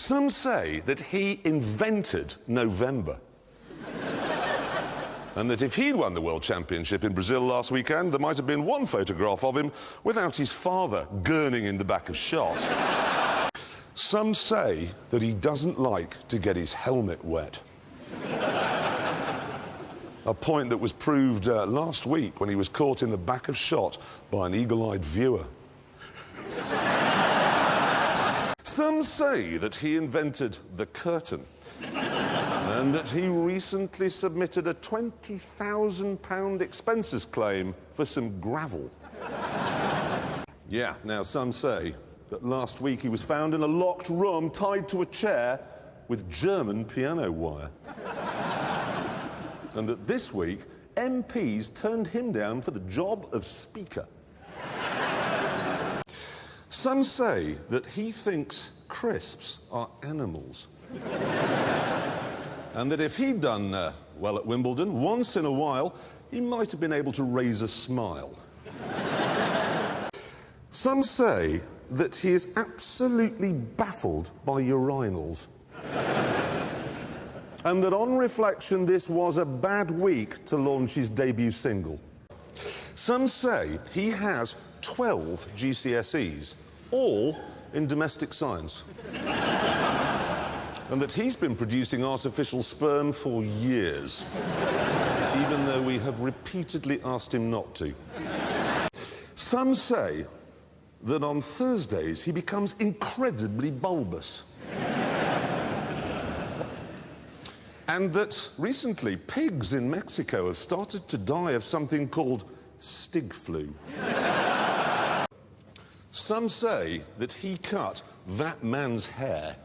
Some say that he invented November. And that if he'd won the World Championship in Brazil last weekend, there might have been one photograph of him without his father gurning in the back of shot. Some say that he doesn't like to get his helmet wet. A point that was proved last week when he was caught in the back of shot by an eagle-eyed viewer. Some say that he invented the curtain. And that he recently submitted a £20,000 expenses claim for some gravel. Yeah, now some say that last week he was found in a locked room tied to a chair with German piano wire. And that this week, MPs turned him down for the job of Speaker. Some say that he thinks crisps are animals. And that if he'd done well at Wimbledon, once in a while, he might have been able to raise a smile. Some say that he is absolutely baffled by urinals. And that on reflection, this was a bad week to launch his debut single. Some say he has 12 GCSEs, all in domestic science. And that he's been producing artificial sperm for years, even though we have repeatedly asked him not to. Some say that on Thursdays he becomes incredibly bulbous. And that recently pigs in Mexico have started to die of something called Stig flu. Some say that he cut that man's hair.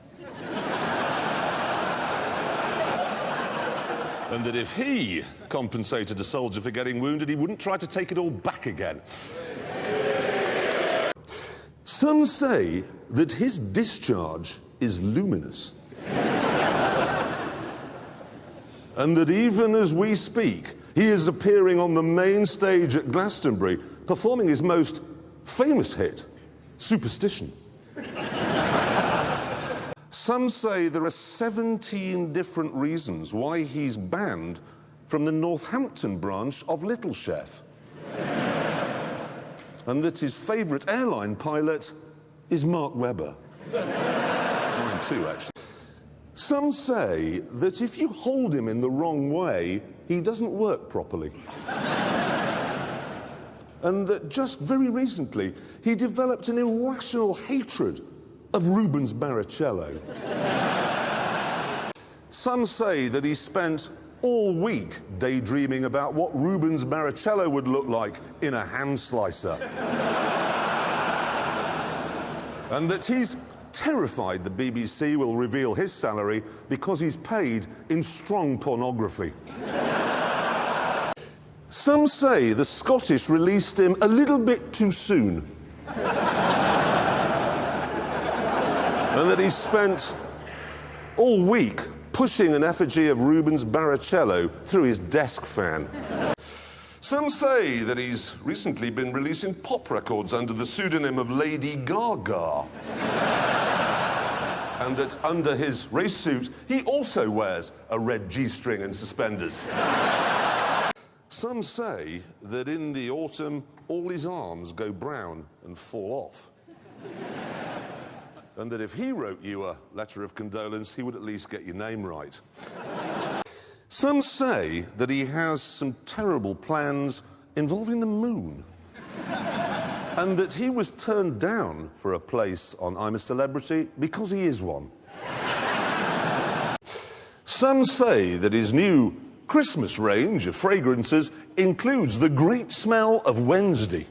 And that if he compensated a soldier for getting wounded, he wouldn't try to take it all back again. Some say that his discharge is luminous. And that even as we speak, he is appearing on the main stage at Glastonbury, performing his most famous hit, Superstition. Some say there are 17 different reasons why he's banned from the Northampton branch of Little Chef. And that his favourite airline pilot is Mark Webber. Mine too, actually. Some say that if you hold him in the wrong way, he doesn't work properly. And that just very recently, he developed an irrational hatred of Rubens Barrichello. Some say that he spent all week daydreaming about what Rubens Barrichello would look like in a hand slicer. And that he's terrified the BBC will reveal his salary because he's paid in strong pornography. Some say the Scottish released him a little bit too soon. And that he spent all week pushing an effigy of Rubens Barrichello through his desk fan. Some say that he's recently been releasing pop records under the pseudonym of Lady Gaga. And that under his race suit, he also wears a red G-string and suspenders. Some say that in the autumn, all his arms go brown and fall off. And that if he wrote you a letter of condolence, he would at least get your name right. Some say that he has some terrible plans involving the moon. And that he was turned down for a place on I'm a Celebrity because he is one. Some say that his new Christmas range of fragrances includes the great smell of Wednesday.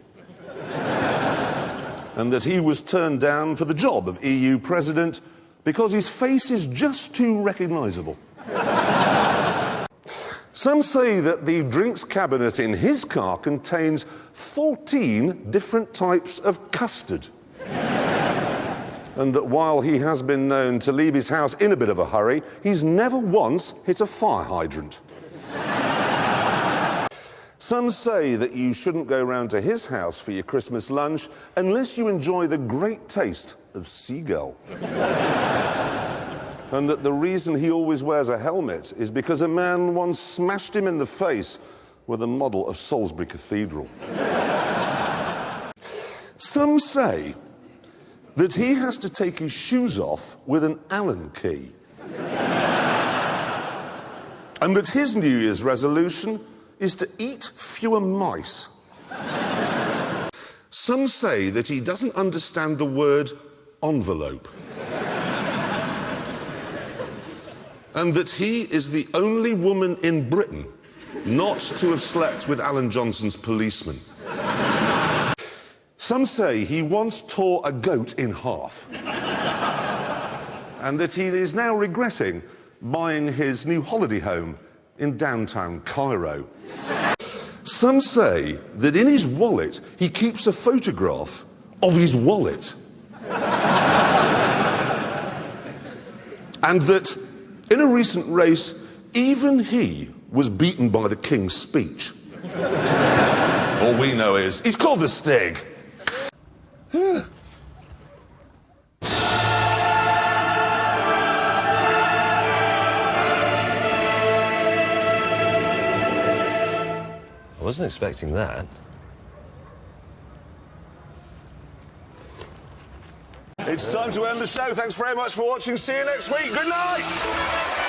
And that he was turned down for the job of EU president because his face is just too recognisable. Some say that the drinks cabinet in his car contains 14 different types of custard. And that while he has been known to leave his house in a bit of a hurry, he's never once hit a fire hydrant. Some say that you shouldn't go round to his house for your Christmas lunch unless you enjoy the great taste of seagull. and that the reason he always wears a helmet is because a man once smashed him in the face with a model of Salisbury Cathedral. Some say that he has to take his shoes off with an Allen key. And that his New Year's resolution is to eat fewer mice. Some say that he doesn't understand the word envelope. And that he is the only woman in Britain not to have slept with Alan Johnson's policeman. Some say he once tore a goat in half. And that he is now regretting buying his new holiday home in downtown Cairo. Some say that in his wallet he keeps a photograph of his wallet. And that in a recent race, even he was beaten by the King's speech. All we know is he's called the Stig. I wasn't expecting that. It's time to end the show. Thanks very much for watching. See you next week. Good night.